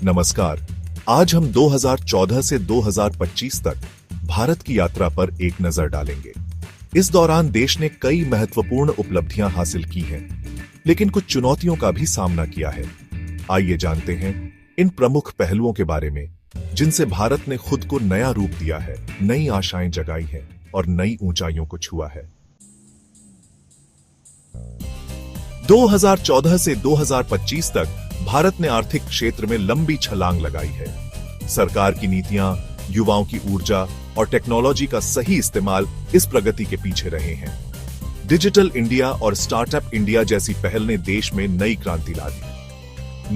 नमस्कार। आज हम 2014 से 2025 तक भारत की यात्रा पर एक नजर डालेंगे। इस दौरान देश ने कई महत्वपूर्ण उपलब्धियां हासिल की हैं, लेकिन कुछ चुनौतियों का भी सामना किया है। आइए जानते हैं इन प्रमुख पहलुओं के बारे में, जिनसे भारत ने खुद को नया रूप दिया है, नई आशाएं जगाई हैं और नई ऊंचाइयों को छुआ है। 2014 से 2025 तक भारत ने आर्थिक क्षेत्र में लंबी छलांग लगाई है। सरकार की नीतियां, युवाओं की ऊर्जा और टेक्नोलॉजी का सही इस्तेमाल इस प्रगति के पीछे रहे हैं। डिजिटल इंडिया और स्टार्टअप इंडिया जैसी पहल ने देश में नई क्रांति ला दी।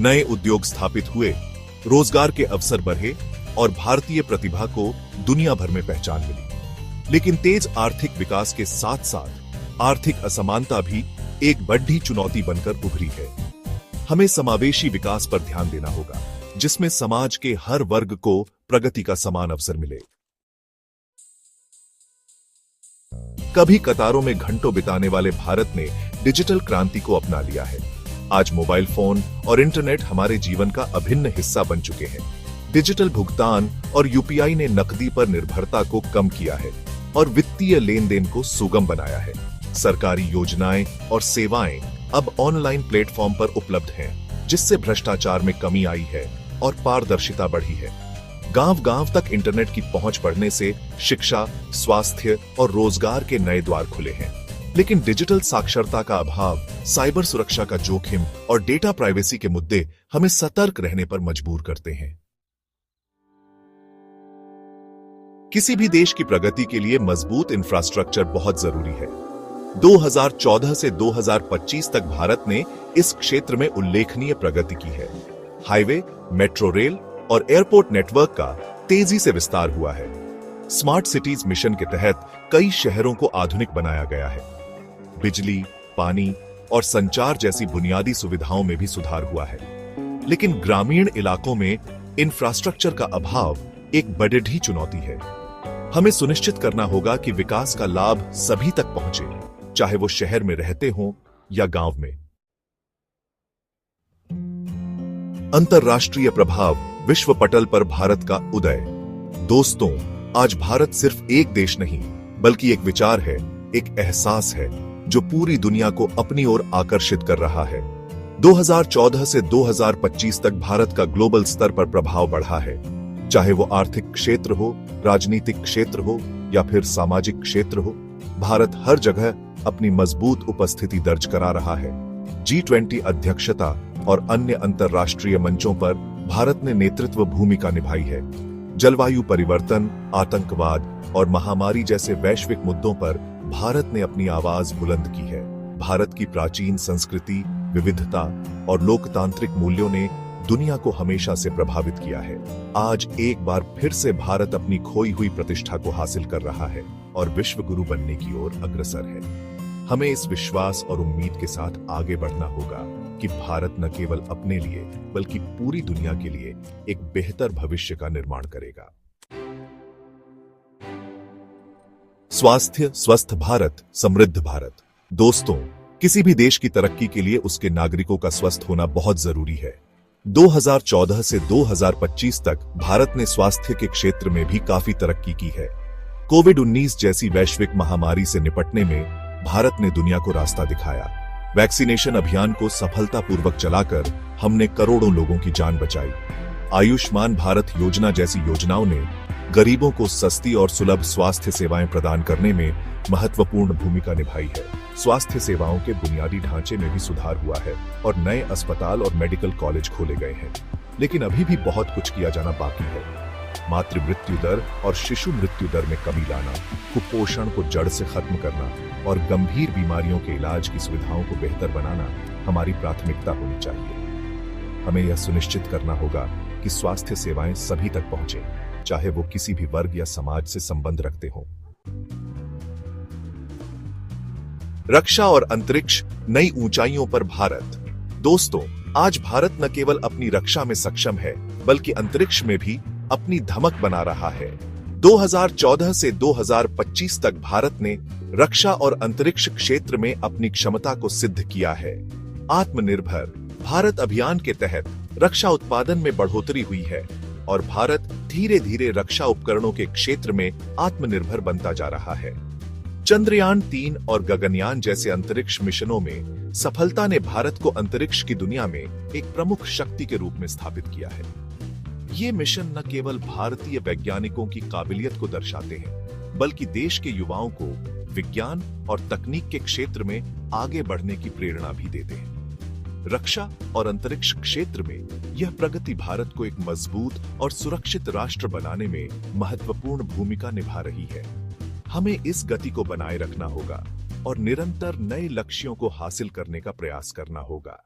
नए उद्योग स्थापित हुए, रोजगार के अवसर बढ़े और भारतीय प्रतिभा को दुनिया भर में पहचान मिली। लेकिन तेज आर्थिक विकास के साथ साथ आर्थिक असमानता भी एक बड़ी चुनौती बनकर उभरी है। हमें समावेशी विकास पर ध्यान देना होगा, जिसमें समाज के हर वर्ग को प्रगति का समान अवसर मिले। कभी कतारों में घंटों बिताने वाले भारत ने डिजिटल क्रांति को अपना लिया है। आज मोबाइल फोन और इंटरनेट हमारे जीवन का अभिन्न हिस्सा बन चुके हैं। डिजिटल भुगतान और यूपीआई ने नकदी पर निर्भरता को कम किया है और वित्तीय लेन देन को सुगम बनाया है। सरकारी योजनाएं और सेवाएं अब ऑनलाइन प्लेटफॉर्म पर उपलब्ध हैं, जिससे भ्रष्टाचार में कमी आई है और पारदर्शिता बढ़ी है। गांव-गांव तक इंटरनेट की पहुंच बढ़ने से शिक्षा, स्वास्थ्य और रोजगार के नए द्वार खुले हैं। लेकिन डिजिटल साक्षरता का अभाव, साइबर सुरक्षा का जोखिम और डेटा प्राइवेसी के मुद्दे हमें सतर्क रहने पर मजबूर करते हैं। किसी भी देश की प्रगति के लिए मजबूत इंफ्रास्ट्रक्चर बहुत जरूरी है। 2014 से 2025 तक भारत ने इस क्षेत्र में उल्लेखनीय प्रगति की है। हाईवे, मेट्रो रेल और एयरपोर्ट नेटवर्क का तेजी से विस्तार हुआ है। स्मार्ट सिटीज मिशन के तहत कई शहरों को आधुनिक बनाया गया है। बिजली, पानी और संचार जैसी बुनियादी सुविधाओं में भी सुधार हुआ है। लेकिन ग्रामीण इलाकों में इंफ्रास्ट्रक्चर का अभाव एक बड़ी चुनौती है। हमें सुनिश्चित करना होगा कि विकास का लाभ सभी तक पहुंचे, चाहे वो शहर में रहते हों या गांव में। अंतर्राष्ट्रीय प्रभाव, विश्व पटल पर भारत का उदय। दोस्तों, आज भारत सिर्फ एक देश नहीं, बल्कि एक विचार है, एक एहसास है, जो पूरी दुनिया को अपनी ओर आकर्षित कर रहा है। 2014 से 2025 तक भारत का ग्लोबल स्तर पर प्रभाव बढ़ा है। चाहे वो आर्थिक क्षेत्र हो, राजनीतिक क्षेत्र हो या फिर सामाजिक क्षेत्र हो, भारत हर जगह अपनी मजबूत उपस्थिति दर्ज करा रहा है। G20 अध्यक्षता और अन्य अंतर्राष्ट्रीय मंचों पर भारत ने नेतृत्व भूमिका निभाई है। जलवायु परिवर्तन, आतंकवाद और महामारी जैसे वैश्विक मुद्दों पर भारत ने अपनी आवाज बुलंद की है। भारत की प्राचीन संस्कृति, विविधता और लोकतांत्रिक मूल्यों ने दुनिया को हमेशा से प्रभावित किया है। आज एक बार फिर से भारत अपनी खोई हुई प्रतिष्ठा को हासिल कर रहा है और विश्व गुरु बनने की ओर अग्रसर है। हमें इस विश्वास और उम्मीद के साथ आगे बढ़ना होगा कि भारत न केवल अपने लिए बल्कि पूरी दुनिया के लिए एक बेहतर भविष्य का निर्माण करेगा। स्वास्थ्य, स्वस्थ भारत, समृद्ध भारत। दोस्तों, किसी भी देश की तरक्की के लिए उसके नागरिकों का स्वस्थ होना बहुत जरूरी है। 2014 से 2025 तक भारत ने स्वास्थ्य के क्षेत्र में भी काफी तरक्की की है। कोविड-19 जैसी वैश्विक महामारी से निपटने में भारत ने दुनिया को रास्ता दिखाया। वैक्सीनेशन अभियान को सफलतापूर्वक चलाकर हमने करोड़ों लोगों की जान बचाई। आयुष्मान भारत योजना जैसी योजनाओं ने गरीबों को सस्ती और सुलभ स्वास्थ्य सेवाएं प्रदान करने में महत्वपूर्ण भूमिका निभाई है। स्वास्थ्य सेवाओं के बुनियादी ढांचे में भी सुधार हुआ है और नए अस्पताल और मेडिकल कॉलेज खोले गए हैं। लेकिन अभी भी बहुत कुछ किया जाना बाकी है। मातृ मृत्यु दर और शिशु मृत्यु दर में कमी लाना, कुपोषण को जड़ से खत्म करना और गंभीर बीमारियों के इलाज की सुविधाओं को बेहतर बनाना हमारी प्राथमिकता होनी चाहिए। हमें यह सुनिश्चित करना होगा कि स्वास्थ्य सेवाएं सभी तक पहुंचे, चाहे वो किसी भी वर्ग या समाज से संबंध रखते हों। रक्षा और अंतरिक्ष, नई ऊंचाइयों पर भारत। दोस्तों, आज भारत न केवल अपनी रक्षा में सक्षम है, बल्कि अंतरिक्ष में भी अपनी धमक बना रहा है। 2014 से 2025 तक भारत ने रक्षा और अंतरिक्ष क्षेत्र में अपनी क्षमता को सिद्ध किया है। आत्मनिर्भर भारत अभियान के तहत रक्षा उत्पादन में बढ़ोतरी हुई है और भारत धीरे धीरे रक्षा उपकरणों के क्षेत्र में आत्मनिर्भर बनता जा रहा है। चंद्रयान 3 और गगनयान जैसे अंतरिक्ष मिशनों में सफलता ने भारत को अंतरिक्ष की दुनिया में एक प्रमुख शक्ति के रूप में स्थापित किया है। ये मिशन न केवल भारतीय वैज्ञानिकों की काबिलियत को दर्शाते हैं, बल्कि देश के युवाओं को विज्ञान और तकनीक के क्षेत्र में आगे बढ़ने की प्रेरणा भी देते हैं। रक्षा और अंतरिक्ष क्षेत्र में यह प्रगति भारत को एक मजबूत और सुरक्षित राष्ट्र बनाने में महत्वपूर्ण भूमिका निभा रही है। हमें इस गति को बनाए रखना होगा और निरंतर नए लक्ष्यों को हासिल करने का प्रयास करना होगा।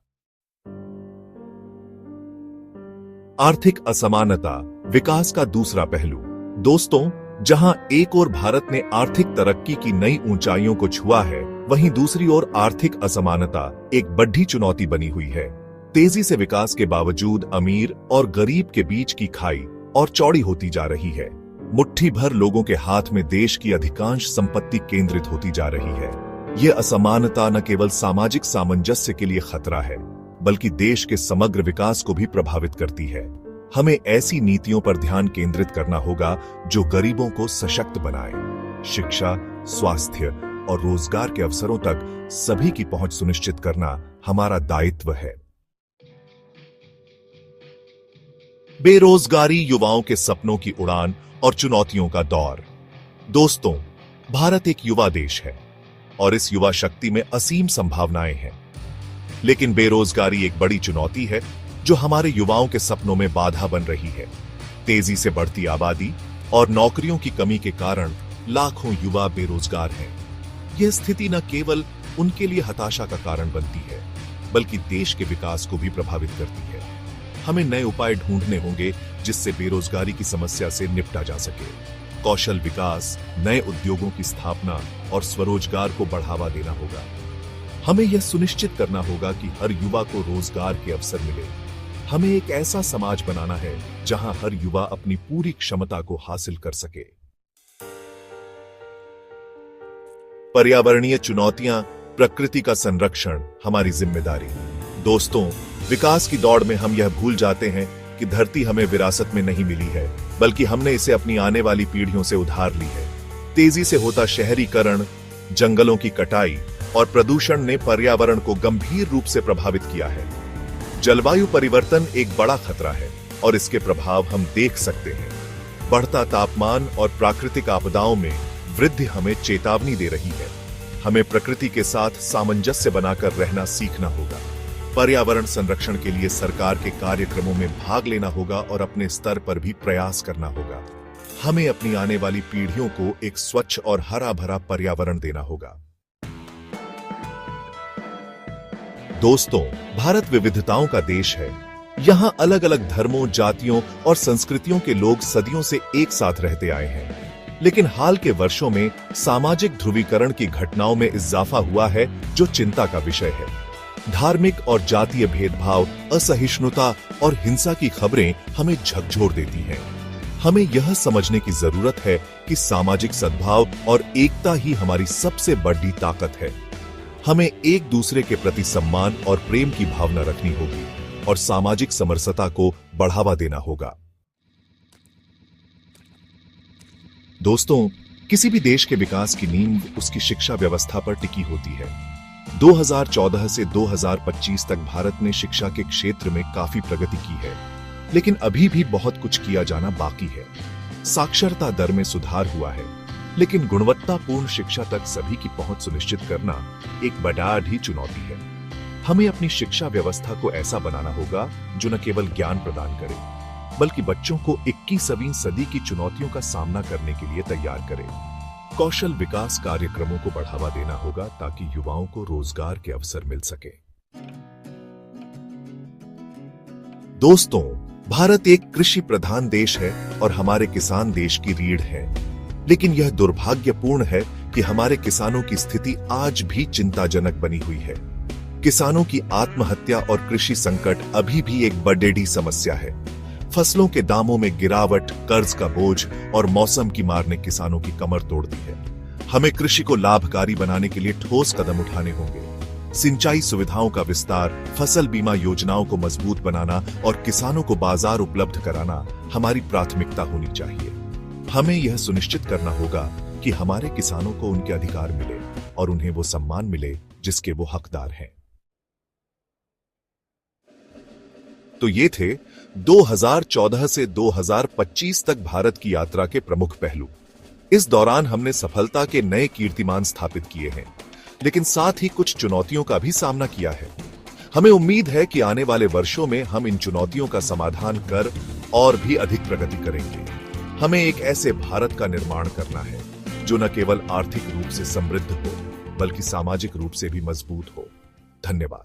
आर्थिक असमानता विकास का दूसरा पहलू। दोस्तों, जहां एक ओर भारत ने आर्थिक तरक्की की नई ऊंचाइयों को छुआ है, वहीं दूसरी ओर आर्थिक असमानता एक बड़ी चुनौती बनी हुई है। तेजी से विकास के बावजूद अमीर और गरीब के बीच की खाई और चौड़ी होती जा रही है। मुट्ठी भर लोगों के हाथ में देश की अधिकांश संपत्ति केंद्रित होती जा रही है। यह असमानता न केवल सामाजिक सामंजस्य के लिए खतरा है, बल्कि देश के समग्र विकास को भी प्रभावित करती है। हमें ऐसी नीतियों पर ध्यान केंद्रित करना होगा जो गरीबों को सशक्त बनाए। शिक्षा, स्वास्थ्य और रोजगार के अवसरों तक सभी की पहुंच सुनिश्चित करना हमारा दायित्व है। बेरोजगारी, युवाओं के सपनों की उड़ान और चुनौतियों का दौर। दोस्तों, भारत एक युवा देश है और इस युवा शक्ति में असीम संभावनाएं हैं। लेकिन बेरोजगारी एक बड़ी चुनौती है जो हमारे युवाओं के सपनों में बाधा बन रही है। तेजी से बढ़ती आबादी और नौकरियों की कमी के कारण लाखों युवा बेरोजगार हैं। यह स्थिति न केवल उनके लिए हताशा का कारण बनती है, बल्कि देश के विकास को भी प्रभावित करती है। हमें नए उपाय ढूंढने होंगे जिससे बेरोजगारी की समस्या से निपटा जा सके। कौशल विकास, नए उद्योगों की स्थापना और स्वरोजगार को बढ़ावा देना होगा। हमें यह सुनिश्चित करना होगा कि हर युवा को रोजगार के अवसर मिले। हमें एक ऐसा समाज बनाना है जहां हर युवा अपनी पूरी क्षमता को हासिल कर सके। पर्यावरणीय चुनौतियां, प्रकृति का संरक्षण हमारी जिम्मेदारी। दोस्तों, विकास की दौड़ में हम यह भूल जाते हैं कि धरती हमें विरासत में नहीं मिली है, बल्कि हमने इसे अपनी आने वाली पीढ़ियों से उधार ली है। तेजी से होता शहरीकरण, जंगलों की कटाई और प्रदूषण ने पर्यावरण को गंभीर रूप से प्रभावित किया है। जलवायु परिवर्तन एक बड़ा खतरा है और इसके प्रभाव हम देख सकते हैं। बढ़ता तापमान और प्राकृतिक आपदाओं में वृद्धि हमें चेतावनी दे रही है। हमें प्रकृति के साथ सामंजस्य बनाकर रहना सीखना होगा। पर्यावरण संरक्षण के लिए सरकार के कार्यक्रमों में भाग लेना होगा और अपने स्तर पर भी प्रयास करना होगा। हमें अपनी आने वाली पीढ़ियों को एक स्वच्छ और हरा भरा पर्यावरण देना होगा। दोस्तों, भारत विविधताओं का देश है। यहाँ अलग अलग धर्मों, जातियों और संस्कृतियों के लोग सदियों से एक साथ रहते आए हैं। लेकिन हाल के वर्षों में सामाजिक ध्रुवीकरण की घटनाओं में इजाफा हुआ है जो चिंता का विषय है। धार्मिक और जातीय भेदभाव, असहिष्णुता और हिंसा की खबरें हमें झकझोर देती हैं। हमें यह समझने की जरूरत है कि सामाजिक सद्भाव और एकता ही हमारी सबसे बड़ी ताकत है। हमें एक दूसरे के प्रति सम्मान और प्रेम की भावना रखनी होगी और सामाजिक समरसता को बढ़ावा देना होगा। दोस्तों, किसी भी देश के विकास की नींव उसकी शिक्षा व्यवस्था पर टिकी होती है। 2014 से 2025 तक भारत ने शिक्षा के क्षेत्र में काफी प्रगति की है, लेकिन अभी भी बहुत कुछ किया जाना बाकी है। साक्षरता दर में सुधार हुआ है, लेकिन गुणवत्तापूर्ण शिक्षा तक सभी की पहुंच सुनिश्चित करना एक बड़ी चुनौती है। हमें अपनी शिक्षा व्यवस्था को ऐसा बनाना होगा जो न केवल ज्ञान प्रदान करे, बल्कि बच्चों को 21वीं सदी की चुनौतियों का सामना करने के लिए तैयार करे। कौशल विकास कार्यक्रमों को बढ़ावा देना होगा ताकि युवाओं को रोजगार के अवसर मिल सके। दोस्तों, भारत एक कृषि प्रधान देश है और हमारे किसान देश की रीढ़ है। लेकिन यह दुर्भाग्यपूर्ण है कि हमारे किसानों की स्थिति आज भी चिंताजनक बनी हुई है। किसानों की आत्महत्या और कृषि संकट अभी भी एक बड़ी समस्या है। फसलों के दामों में गिरावट, कर्ज का बोझ और मौसम की मार ने किसानों की कमर तोड़ दी है। हमें कृषि को लाभकारी बनाने के लिए ठोस कदम उठाने होंगे। सिंचाई सुविधाओं का विस्तार, फसल बीमा योजनाओं को मजबूत बनाना और किसानों को बाजार उपलब्ध कराना हमारी प्राथमिकता होनी चाहिए। हमें यह सुनिश्चित करना होगा कि हमारे किसानों को उनके अधिकार मिले और उन्हें वो सम्मान मिले जिसके वो हकदार हैं। तो ये थे 2014 से 2025 तक भारत की यात्रा के प्रमुख पहलू। इस दौरान हमने सफलता के नए कीर्तिमान स्थापित किए हैं, लेकिन साथ ही कुछ चुनौतियों का भी सामना किया है। हमें उम्मीद है कि आने वाले वर्षों में हम इन चुनौतियों का समाधान कर और भी अधिक प्रगति करेंगे। हमें एक ऐसे भारत का निर्माण करना है जो न केवल आर्थिक रूप से समृद्ध हो, बल्कि सामाजिक रूप से भी मजबूत हो। धन्यवाद।